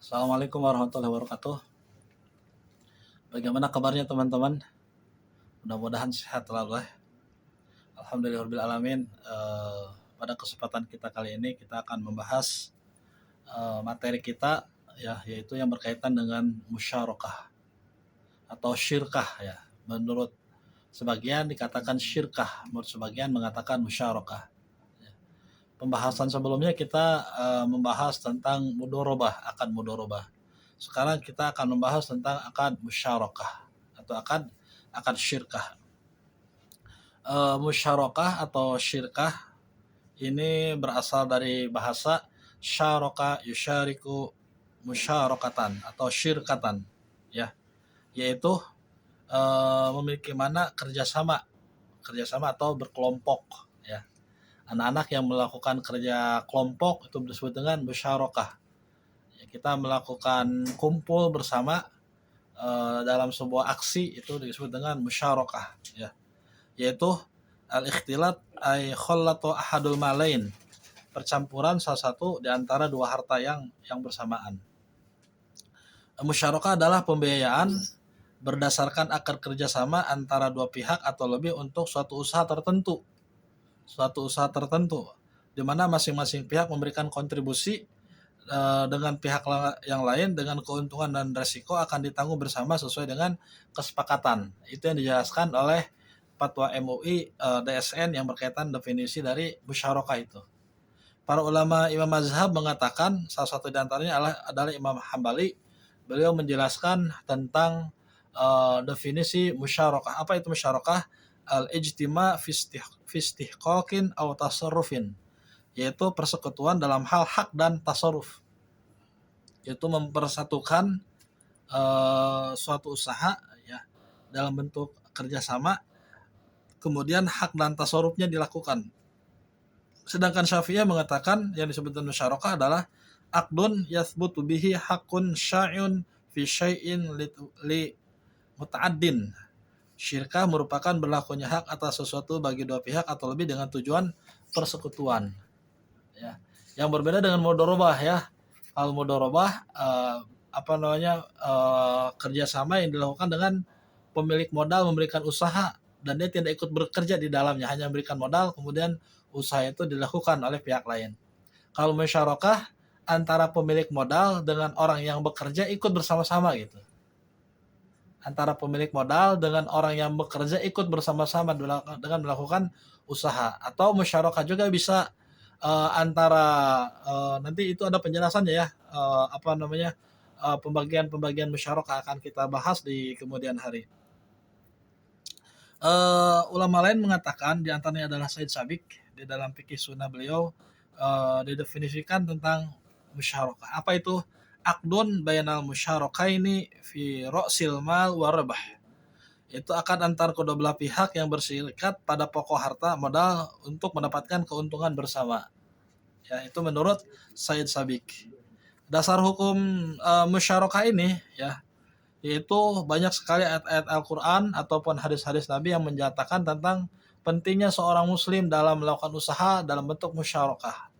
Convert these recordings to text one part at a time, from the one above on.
Assalamualaikum warahmatullahi wabarakatuh. Bagaimana kabarnya teman-teman? Mudah-mudahan sehat selalu ya. Alhamdulillahirobbilalamin. Pada kesempatan kita kali ini kita akan membahas materi kita ya, yaitu yang berkaitan dengan musyarakah atau syirkah ya. Menurut sebagian dikatakan syirkah, menurut sebagian mengatakan musyarakah. Pembahasan sebelumnya kita membahas tentang akad mudorobah. Sekarang kita akan membahas tentang akad musyarakah atau akad syirkah. Musyarakah atau syirkah ini berasal dari bahasa syaraka yusyariku musyarakatan atau syirkatan ya, yaitu memiliki makna kerjasama atau berkelompok ya. Anak-anak yang melakukan kerja kelompok itu disebut dengan musyarakah. Ya, kita melakukan kumpul bersama dalam sebuah aksi itu disebut dengan musyarakah ya, yaitu al-ikhtilat ay khallatu ahadul malain, percampuran salah satu di antara dua harta yang bersamaan. Musyarakah adalah pembiayaan berdasarkan akad kerjasama antara dua pihak atau lebih untuk suatu usaha tertentu di mana masing-masing pihak memberikan kontribusi dengan pihak yang lain, dengan keuntungan dan resiko akan ditanggung bersama sesuai dengan kesepakatan. Itu yang dijelaskan oleh Fatwa MUI DSN yang berkaitan definisi dari musyarakah itu. Para ulama Imam Mazhab mengatakan, salah satu di antaranya adalah Imam Hambali. Beliau menjelaskan tentang definisi musyarakah. Apa itu musyarakah? Al-ijtima fi istihqaqin aw tasarrufin, yaitu persekutuan dalam hal hak dan tasarruf, yaitu mempersatukan suatu usaha ya dalam bentuk kerjasama, kemudian hak dan tasarrufnya dilakukan. Sedangkan Syafi'iyah mengatakan yang disebut musyarakah adalah aqdun yathbutu bihi haqqun syai'un fi syai'in li muta'addin. Syirkah merupakan berlakunya hak atas sesuatu bagi dua pihak atau lebih dengan tujuan persekutuan. Ya. Yang berbeda dengan mudorobah ya. Kalau mudorobah kerjasama yang dilakukan dengan pemilik modal memberikan usaha dan dia tidak ikut bekerja di dalamnya, hanya memberikan modal, kemudian usaha itu dilakukan oleh pihak lain. Kalau musyarakah antara pemilik modal dengan orang yang bekerja ikut bersama-sama gitu. Antara pemilik modal dengan orang yang bekerja ikut bersama-sama dengan melakukan usaha. Atau musyarakah juga bisa antara nanti itu ada penjelasannya ya, pembagian musyarakah akan kita bahas di kemudian hari. Ulama lain mengatakan, di antaranya adalah Said Sabiq di dalam fikih sunnah beliau didefinisikan tentang musyarakah. Apa itu? Aqdun bainal musyarakhaini fi ra'sil mal wa rabah. Itu akad antar kedua belah pihak yang berserikat pada pokok harta modal untuk mendapatkan keuntungan bersama. Ya, itu menurut Said Sabiq. Dasar hukum musyarakah ini ya, yaitu banyak sekali ayat-ayat Al-Quran ataupun hadis-hadis Nabi yang menyatakan tentang pentingnya seorang muslim dalam melakukan usaha dalam bentuk musyarakah.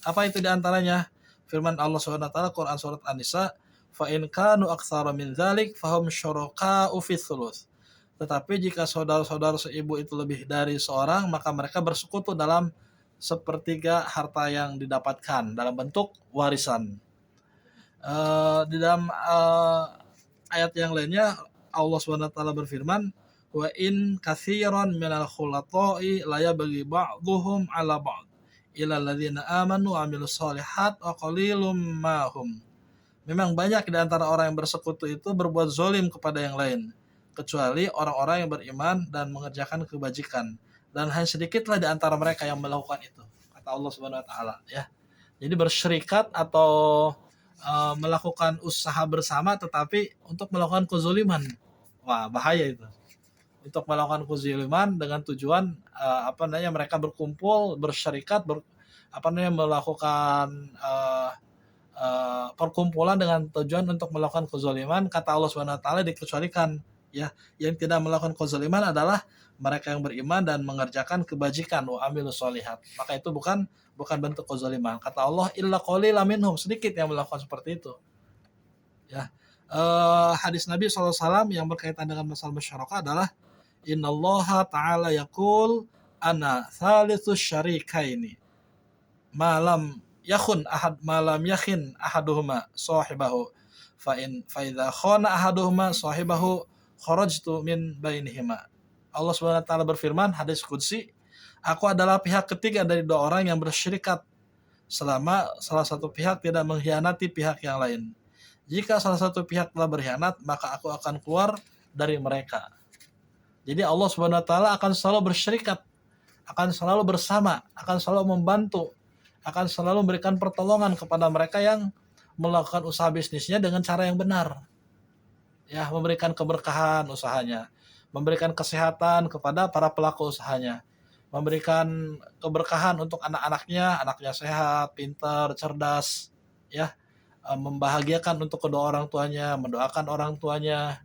Apa itu diantaranya? Firman Allah SWT Quran surat An-Nisa, fa in kanu aktsara min dzalik fahum syuraka'u fi thuluts. Tetapi jika saudara-saudara seibu itu lebih dari seorang, maka mereka bersekutu dalam sepertiga harta yang didapatkan dalam bentuk warisan. Di dalam ayat yang lainnya Allah SWT berfirman, wa in katsiran minal khulata'i la yabghi ba'dhuhum 'ala ba'd illa alladzina amanu wa 'amilus shalihat wa qalilum ma hum. Memang banyak di antara orang yang bersekutu itu berbuat zalim kepada yang lain, kecuali orang-orang yang beriman dan mengerjakan kebajikan, dan hanya sedikitlah di antara mereka yang melakukan itu, kata Allah Subhanahu wa taala ya. Jadi bersyirikat atau melakukan usaha bersama tetapi untuk melakukan kezaliman. Wah, bahaya itu. Untuk melakukan kezaliman dengan tujuan mereka berkumpul, bersyirikat, melakukan perkumpulan dengan tujuan untuk melakukan kezaliman. Kata Allah Subhanahu wa taala dikecualikan ya. Yang tidak melakukan kezaliman adalah mereka yang beriman dan mengerjakan kebajikan, wa amilus sholihat. Maka itu bukan bentuk kezaliman. Kata Allah, illa qalilan minhum, sedikit yang melakukan seperti itu. ya. Hadis Nabi SAW yang berkaitan dengan masalah musyarakah adalah innallaha ta'ala yaqul ana thalitsus syarikaini malam yakhin ahaduhuma sahibahu fa idza khana ahaduhuma sahibahu kharajtu min bainihima. Allah Subhanahu wa taala berfirman hadis qudsi, aku adalah pihak ketiga dari dua orang yang bersyirikat selama salah satu pihak tidak mengkhianati pihak yang lain. Jika salah satu pihak telah berkhianat, maka aku akan keluar dari mereka. Jadi Allah Subhanahu wa taala akan selalu bersyirikat, akan selalu bersama, akan selalu membantu, akan selalu memberikan pertolongan kepada mereka yang melakukan usaha bisnisnya dengan cara yang benar. Ya, memberikan keberkahan usahanya, memberikan kesehatan kepada para pelaku usahanya, memberikan keberkahan untuk anak-anaknya, anaknya sehat, pintar, cerdas, ya, membahagiakan untuk kedua orang tuanya, mendoakan orang tuanya,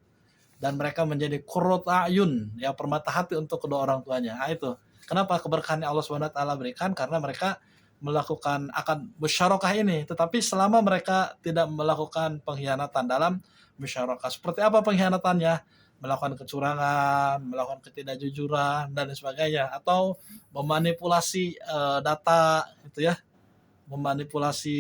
dan mereka menjadi qurrat a'yun, ya, permata hati untuk kedua orang tuanya. Nah, itu. Kenapa keberkahan yang Allah Subhanahu wa taala berikan? Karena mereka melakukan akad musyarakah ini, tetapi selama mereka tidak melakukan pengkhianatan dalam musyarakah. Seperti apa pengkhianatannya? Melakukan kecurangan, melakukan ketidakjujuran dan sebagainya, atau memanipulasi data gitu ya, memanipulasi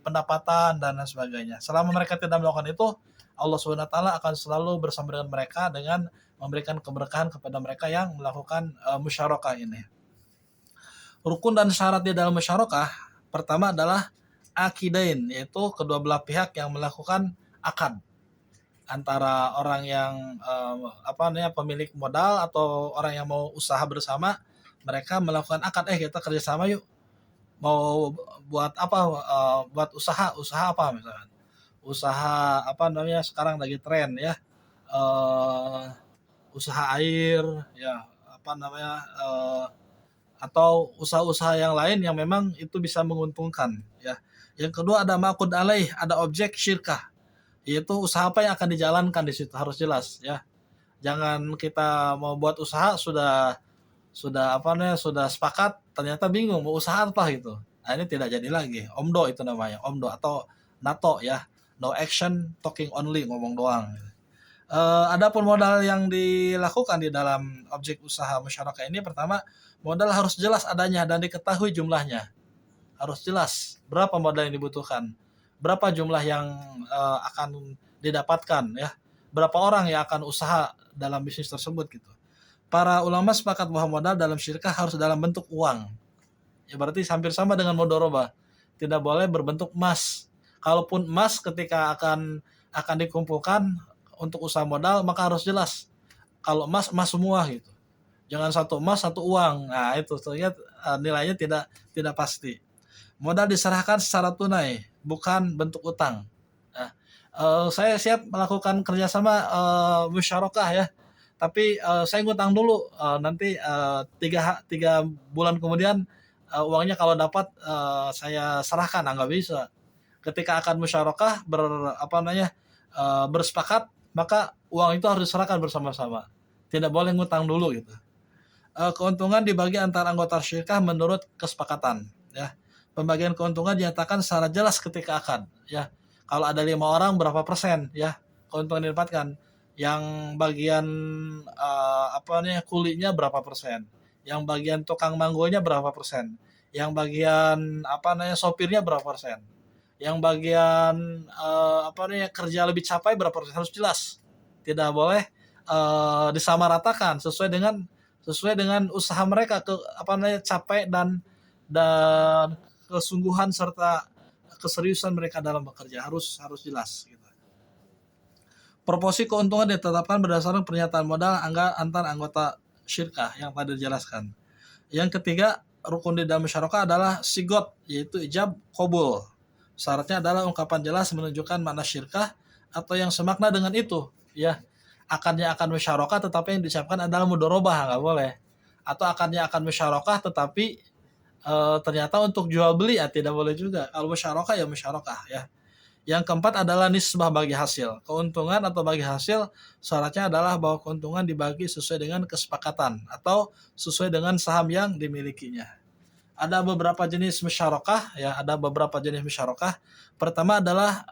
pendapatan dan lain sebagainya. Selama mereka tidak melakukan itu, Allah Subhanahu wa taala akan selalu bersama dengan mereka dengan memberikan keberkahan kepada mereka yang melakukan musyarakah ini. Rukun dan syarat di dalam musyarakah pertama adalah akidain, yaitu kedua belah pihak yang melakukan akad antara orang yang pemilik modal atau orang yang mau usaha bersama, mereka melakukan akad, kita kerjasama yuk, mau buat apa, buat usaha apa misalkan, usaha sekarang lagi tren ya, usaha air ya, atau usaha-usaha yang lain yang memang itu bisa menguntungkan ya. Yang kedua ada maqud alaih, ada objek syirkah, yaitu usaha apa yang akan dijalankan di situ harus jelas ya. Jangan kita mau buat usaha sudah sepakat ternyata bingung mau usaha apa gitu. Nah, ini tidak jadi lagi. Omdo itu namanya, omdo atau NATO ya. No action, talking only, ngomong doang. Adapun modal yang dilakukan di dalam objek usaha musyarakah ini, pertama modal harus jelas adanya dan diketahui jumlahnya. Harus jelas berapa modal yang dibutuhkan, berapa jumlah yang akan didapatkan ya, berapa orang yang akan usaha dalam bisnis tersebut gitu. Para ulama sepakat bahwa modal dalam syirkah harus dalam bentuk uang. Ya berarti hampir sama dengan mudharabah. Tidak boleh berbentuk emas. Kalaupun emas ketika akan dikumpulkan untuk usaha modal, maka harus jelas. Kalau emas semua gitu. Jangan satu emas satu uang. Nah, itu terlihat nilainya tidak pasti. Modal diserahkan secara tunai, bukan bentuk utang. Nah, saya siap melakukan kerjasama musyarakah ya, tapi saya ngutang dulu, nanti 3 bulan kemudian uangnya kalau dapat saya serahkan. Nggak bisa. Ketika akan musyarakah bersepakat, maka uang itu harus diserahkan bersama-sama. Tidak boleh ngutang dulu gitu. Keuntungan dibagi antara anggota syirkah menurut kesepakatan ya. Pembagian keuntungan dinyatakan secara jelas ketika akad ya. Kalau ada 5 orang berapa persen ya keuntungan didapatkan, yang bagian kulinya berapa persen, yang bagian tukang manggonya berapa persen, yang bagian sopirnya berapa persen, yang bagian kerja lebih capai berapa persen, harus jelas. Tidak boleh disamaratakan sesuai dengan usaha mereka capai dan kesungguhan serta keseriusan mereka dalam bekerja, harus jelas gitu. Proporsi keuntungan ditetapkan berdasarkan pernyataan modal antar anggota syirkah yang tadi dijelaskan. Yang ketiga, rukun di dalam musyarakah adalah sigot, yaitu ijab qabul. Syaratnya adalah ungkapan jelas menunjukkan makna syirkah atau yang semakna dengan itu ya. Akadnya akan musyarakah tetapi yang diucapkan adalah mudharabah, nggak boleh. Atau akadnya akan musyarakah tetapi ternyata untuk jual beli ya tidak boleh juga. Kalau musyarakah ya musyarakah ya. Yang keempat adalah nisbah bagi hasil. Keuntungan atau bagi hasil syaratnya adalah bahwa keuntungan dibagi sesuai dengan kesepakatan atau sesuai dengan saham yang dimilikinya. Ada beberapa jenis musyarakah ya, ada beberapa jenis musyarakah. Pertama adalah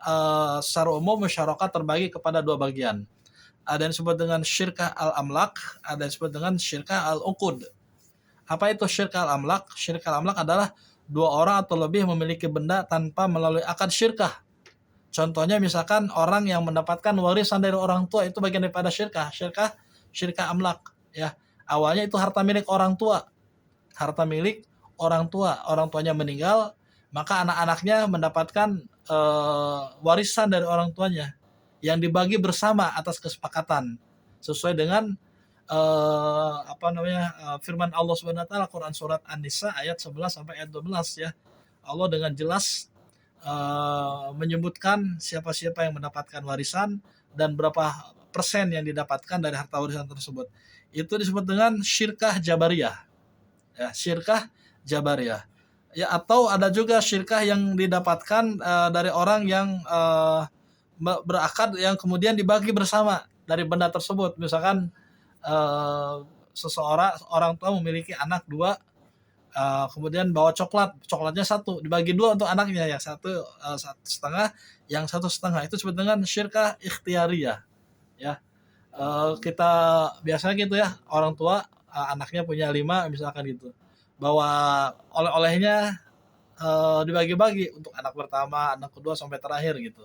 secara umum musyarakah terbagi kepada dua bagian. Ada yang disebut dengan syirkah al-amlak, ada yang disebut dengan syirkah al-uqud. Apa itu syirkah al-amlak? Syirkah al-amlak adalah dua orang atau lebih memiliki benda tanpa melalui akad syirkah. Contohnya misalkan orang yang mendapatkan warisan dari orang tua, itu bagian daripada syirkah amlak ya. Awalnya itu harta milik orang tua, harta milik orang tuanya meninggal, maka anak-anaknya mendapatkan warisan dari orang tuanya yang dibagi bersama atas kesepakatan sesuai dengan firman Allah Subhanahu wa taala Quran surat An-Nisa ayat 11 sampai ayat 12 ya. Allah dengan jelas menyebutkan siapa-siapa yang mendapatkan warisan dan berapa persen yang didapatkan dari harta warisan tersebut. Itu disebut dengan syirkah jabariyah. Ya, syirkah jabariyah. Ya, atau ada juga syirkah yang didapatkan dari orang yang berakad yang kemudian dibagi bersama dari benda tersebut. Misalkan orang tua memiliki anak dua, kemudian bawa coklatnya satu, dibagi dua untuk anaknya, yang satu setengah, yang satu setengah. Itu disebut dengan syirkah ikhtiariyah ya. Kita biasanya gitu ya, orang tua anaknya punya 5 misalkan gitu, bawa oleh-olehnya dibagi-bagi untuk anak pertama, anak kedua sampai terakhir gitu.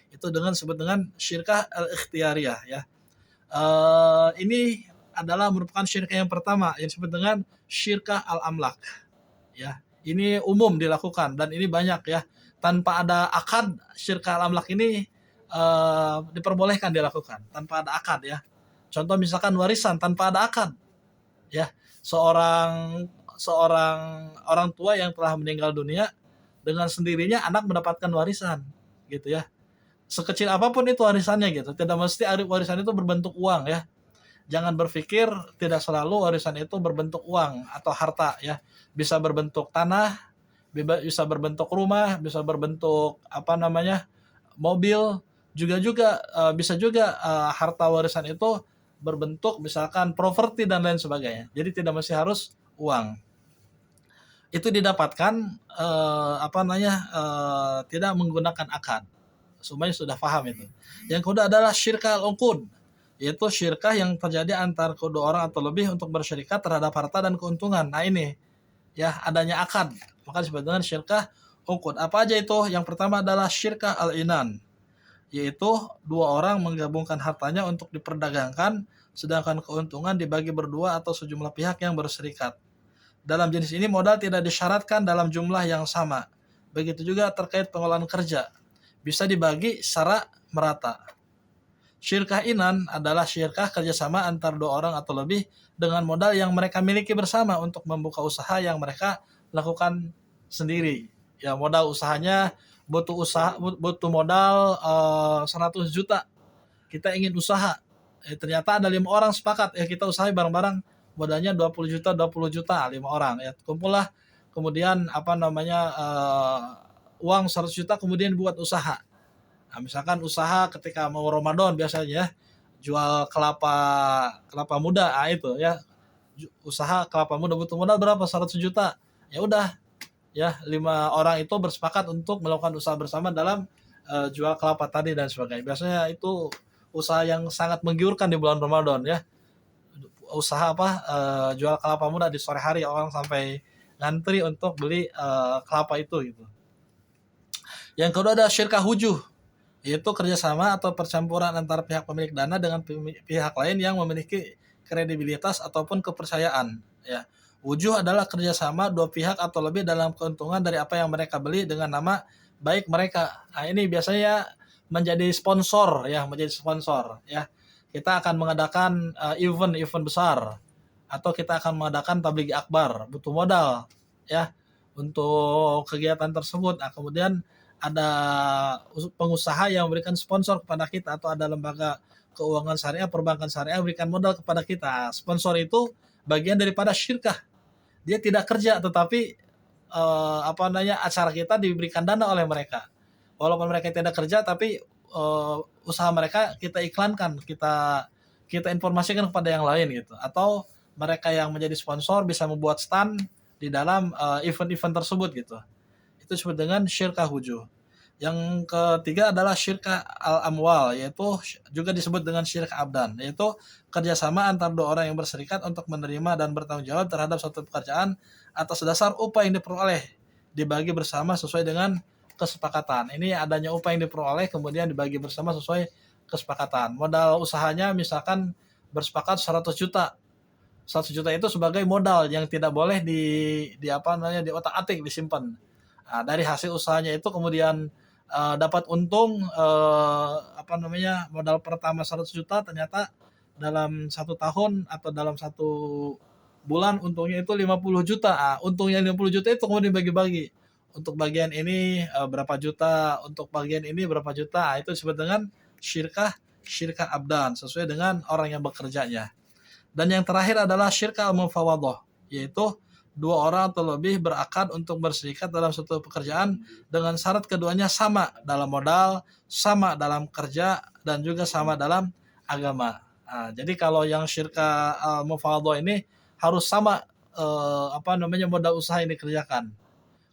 Itu disebut dengan syirkah al-ikhtiyariyah ya. Ini adalah merupakan syirkah yang pertama yang disebut dengan syirkah al-amlak ya. Ini umum dilakukan dan ini banyak ya. Tanpa ada akad, syirkah al-amlak ini diperbolehkan dilakukan tanpa ada akad ya. Contoh misalkan warisan tanpa ada akad ya. Seorang orang tua yang telah meninggal dunia, dengan sendirinya anak mendapatkan warisan gitu ya. Sekecil apapun itu warisannya gitu. Tidak mesti warisan itu berbentuk uang ya. Jangan berpikir tidak selalu warisan itu berbentuk uang atau harta ya. Bisa berbentuk tanah, bisa berbentuk rumah, bisa berbentuk mobil, juga bisa juga harta warisan itu berbentuk misalkan properti dan lain sebagainya. Jadi tidak mesti harus uang. Itu didapatkan tidak menggunakan akad. Semuanya sudah paham itu. Yang kedua adalah syirkah al-uqud, yaitu syirkah yang terjadi antar kedua orang atau lebih untuk bersyirikat terhadap harta dan keuntungan. Nah ini ya, adanya akad, maka disebut dengan syirkah uqud. Apa aja itu? Yang pertama adalah syirkah al-inan, yaitu dua orang menggabungkan hartanya untuk diperdagangkan, sedangkan keuntungan dibagi berdua atau sejumlah pihak yang berserikat. Dalam jenis ini modal tidak disyaratkan dalam jumlah yang sama. Begitu juga terkait pengolahan kerja, bisa dibagi secara merata. Syirkah inan adalah syirkah kerjasama antar dua orang atau lebih dengan modal yang mereka miliki bersama untuk membuka usaha yang mereka lakukan sendiri. Ya, modal usahanya butuh modal 100 juta. Kita ingin usaha. Ternyata ada 5 orang sepakat, kita usaha bareng-bareng, modalnya 20 juta, 5 orang ya. Kumpullah kemudian uang 100 juta kemudian buat usaha. Nah, misalkan usaha ketika mau Ramadan biasanya jual kelapa muda, itu ya. Usaha kelapa muda butuh modal berapa? 100 juta. Ya udah ya, 5 orang itu bersepakat untuk melakukan usaha bersama dalam jual kelapa tadi dan sebagainya. Biasanya itu usaha yang sangat menggiurkan di bulan Ramadan ya. Usaha jual kelapa muda di sore hari, orang sampai ngantri untuk beli kelapa itu gitu. Yang kedua ada syirkah hujuh, yaitu kerjasama atau percampuran antara pihak pemilik dana dengan pihak lain yang memiliki kredibilitas ataupun kepercayaan ya. Wujuh adalah kerjasama dua pihak atau lebih dalam keuntungan dari apa yang mereka beli dengan nama baik mereka. Nah, ini biasanya menjadi sponsor ya. Kita akan mengadakan event besar, atau kita akan mengadakan tabligh akbar, butuh modal ya untuk kegiatan tersebut. Nah, kemudian ada pengusaha yang memberikan sponsor kepada kita, atau ada lembaga keuangan syariah, perbankan syariah berikan modal kepada kita. Sponsor itu bagian daripada syirkah. Dia tidak kerja, tetapi acara kita diberikan dana oleh mereka. Walaupun mereka tidak kerja, tapi usaha mereka kita iklankan, kita informasikan kepada yang lain gitu. Atau mereka yang menjadi sponsor bisa membuat stand di dalam event-event tersebut gitu. Itu disebut dengan syirkah wujuh. Yang ketiga adalah syirkah al-amwal, yaitu juga disebut dengan syirkah abdan, yaitu kerjasama antar dua orang yang berserikat untuk menerima dan bertanggung jawab terhadap suatu pekerjaan atas dasar upah yang diperoleh dibagi bersama sesuai dengan kesepakatan. Ini adanya upah yang diperoleh kemudian dibagi bersama sesuai kesepakatan. Modal usahanya misalkan bersepakat 100 juta. 100 juta itu sebagai modal yang tidak boleh di apa namanya di otak-atik disimpan. Nah, dari hasil usahanya itu kemudian dapat untung apa namanya modal pertama 100 juta ternyata dalam 1 tahun atau dalam 1 bulan untungnya itu 50 juta. Untungnya 50 juta itu kemudian dibagi-bagi. Untuk bagian ini berapa juta, untuk bagian ini berapa juta. Itu disebut dengan syirkah abdan sesuai dengan orang yang bekerjanya. Dan yang terakhir adalah syirkah al-mufawadhah, yaitu dua orang atau lebih berakad untuk berserikat dalam suatu pekerjaan dengan syarat keduanya sama dalam modal, sama dalam kerja, dan juga sama dalam agama. Jadi kalau yang syirkah al-mufawadhah ini harus sama apa namanya modal usaha yang dikerjakan.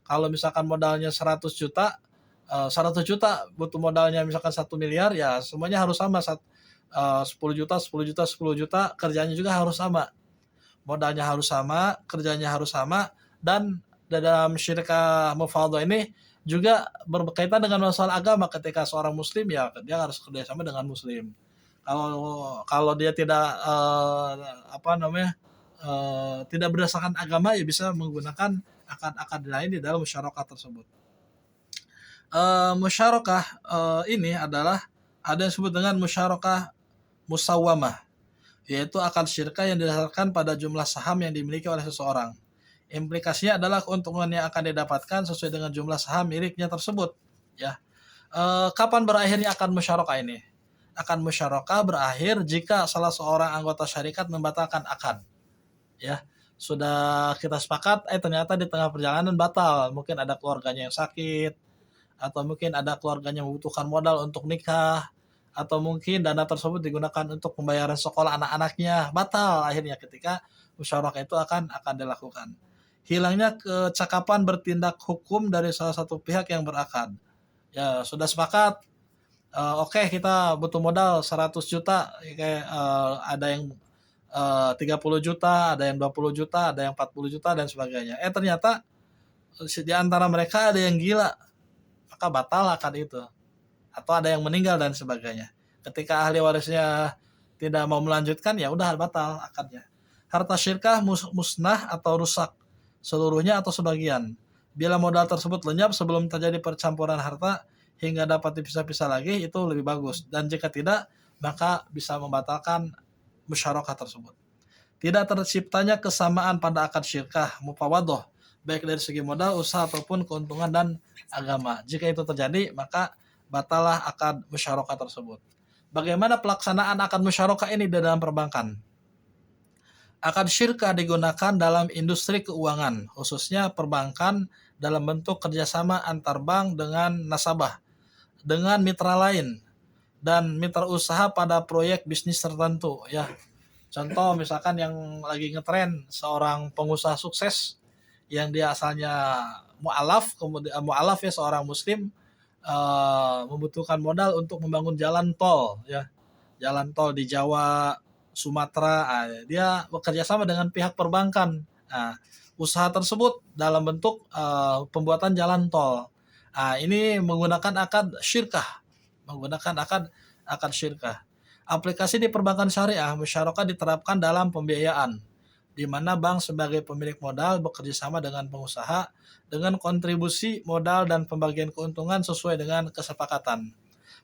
Kalau misalkan modalnya 100 juta, 100 juta butuh modalnya misalkan 1 miliar, ya semuanya harus sama. 10 juta, 10 juta, 10 juta, kerjanya juga harus sama. Modalnya harus sama, kerjanya harus sama, dan dalam syirkah mufawwadhah ini juga berkaitan dengan masalah agama. Ketika seorang muslim ya dia harus kerjasama dengan muslim. Kalau dia tidak apa namanya tidak berdasarkan agama ya bisa menggunakan akad-akad lain di dalam musyarakah tersebut. Musyarakah ini adalah ada yang disebut dengan musyarakah musawwamah, yaitu akad syirkah yang didasarkan pada jumlah saham yang dimiliki oleh seseorang. Implikasinya adalah keuntungan yang akan didapatkan sesuai dengan jumlah saham miliknya tersebut. Ya, kapan berakhirnya akad musyarakah ini? Akad musyarakah berakhir jika salah seorang anggota syarikat membatalkan akad. Ya, sudah kita sepakat, ternyata di tengah perjalanan batal. Mungkin ada keluarganya yang sakit, atau mungkin ada keluarganya membutuhkan modal untuk nikah, atau mungkin dana tersebut digunakan untuk pembayaran sekolah anak-anaknya, batal akhirnya ketika musyarakah itu akan dilakukan. Hilangnya kecakapan bertindak hukum dari salah satu pihak yang berakad. Ya, sudah sepakat, oke, kita butuh modal 100 juta, kayak ada yang 30 juta, ada yang 20 juta, ada yang 40 juta dan sebagainya. Ternyata di antara mereka ada yang gila, maka batal akad itu. Atau ada yang meninggal dan sebagainya. Ketika ahli warisnya tidak mau melanjutkan, ya udah batal akadnya. Harta syirkah musnah atau rusak seluruhnya atau sebagian. Bila modal tersebut lenyap sebelum terjadi percampuran harta hingga dapat dipisah-pisah lagi, itu lebih bagus. Dan jika tidak, maka bisa membatalkan musyarakah tersebut. Tidak terciptanya kesamaan pada akad syirkah mufawwadhah, baik dari segi modal, usaha ataupun keuntungan dan agama. Jika itu terjadi, maka batallah akad musyarakah tersebut. Bagaimana pelaksanaan akad musyarakah ini di dalam perbankan? Akad syirkah digunakan dalam industri keuangan, khususnya perbankan dalam bentuk kerjasama antar bank dengan nasabah, dengan mitra lain, dan mitra usaha pada proyek bisnis tertentu. Ya, contoh misalkan yang lagi ngetren seorang pengusaha sukses yang dia asalnya mu'alaf, kemudian mu'alaf ya seorang muslim membutuhkan modal untuk membangun jalan tol, ya, jalan tol di Jawa, Sumatera. Dia bekerja sama dengan pihak perbankan. Usaha tersebut dalam bentuk pembuatan jalan tol. Ini menggunakan akad syirkah, syirkah. Aplikasi di perbankan syariah, musyarakah diterapkan dalam pembiayaan, di mana bank sebagai pemilik modal bekerja sama dengan pengusaha dengan kontribusi modal dan pembagian keuntungan sesuai dengan kesepakatan.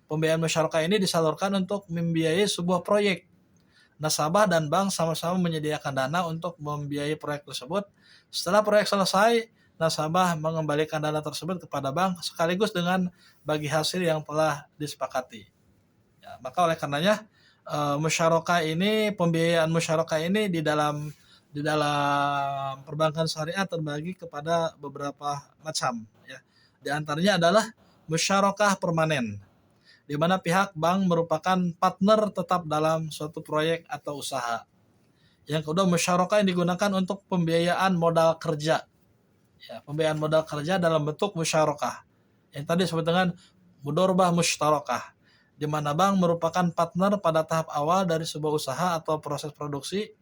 Pembiayaan musyarakah ini disalurkan untuk membiayai sebuah proyek. Nasabah dan bank sama-sama menyediakan dana untuk membiayai proyek tersebut. Setelah proyek selesai, nasabah mengembalikan dana tersebut kepada bank sekaligus dengan bagi hasil yang telah disepakati. Ya, maka oleh karenanya musyarakah ini, pembiayaan musyarakah ini di dalam perbankan syariah terbagi kepada beberapa macam. Ya. Di antaranya adalah musyarakah permanen, di mana pihak bank merupakan partner tetap dalam suatu proyek atau usaha. Yang kedua, musyarakah yang digunakan untuk pembiayaan modal kerja. Ya, pembiayaan modal kerja dalam bentuk musyarakah. Yang tadi disebut dengan mudorobah mustarakah, di mana bank merupakan partner pada tahap awal dari sebuah usaha atau proses produksi.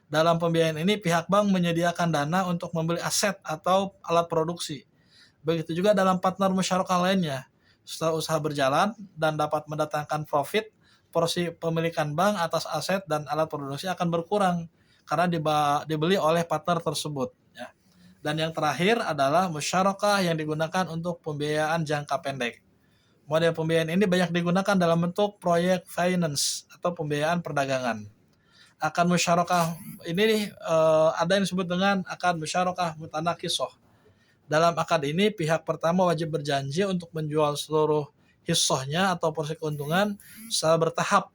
Dalam pembiayaan ini, pihak bank menyediakan dana untuk membeli aset atau alat produksi. Begitu juga dalam partner musyarakah lainnya. Setelah usaha berjalan dan dapat mendatangkan profit, porsi pemilikan bank atas aset dan alat produksi akan berkurang karena dibeli oleh partner tersebut. Ya. Dan yang terakhir adalah musyarakah yang digunakan untuk pembiayaan jangka pendek. Model pembiayaan ini banyak digunakan dalam bentuk proyek finance atau pembiayaan perdagangan. Akad musyarakah ini ada yang disebut dengan akad musyarakah mutanakisoh. Dalam akad ini, pihak pertama wajib berjanji untuk menjual seluruh hissahnya atau porsi keuntungan secara bertahap,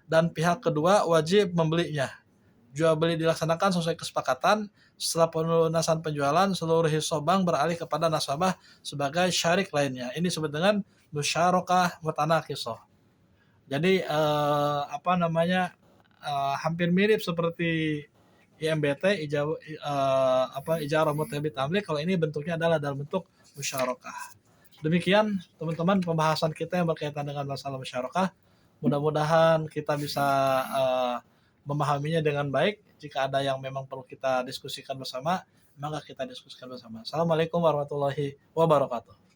dan pihak kedua wajib membelinya. Jual beli dilaksanakan sesuai kesepakatan. Setelah pelunasan penjualan, seluruh hissah bank beralih kepada nasabah sebagai syarik lainnya. Ini disebut dengan musyarakah mutanakisah. Jadi apa namanya, hampir mirip seperti IMBT, ijarah mutabit tamlik. Kalau ini bentuknya adalah dalam bentuk musyarakah. Demikian teman-teman pembahasan kita yang berkaitan dengan masalah musyarakah. Mudah-mudahan kita bisa memahaminya dengan baik. Jika ada yang memang perlu kita diskusikan bersama, maka kita diskusikan bersama. Assalamualaikum warahmatullahi wabarakatuh.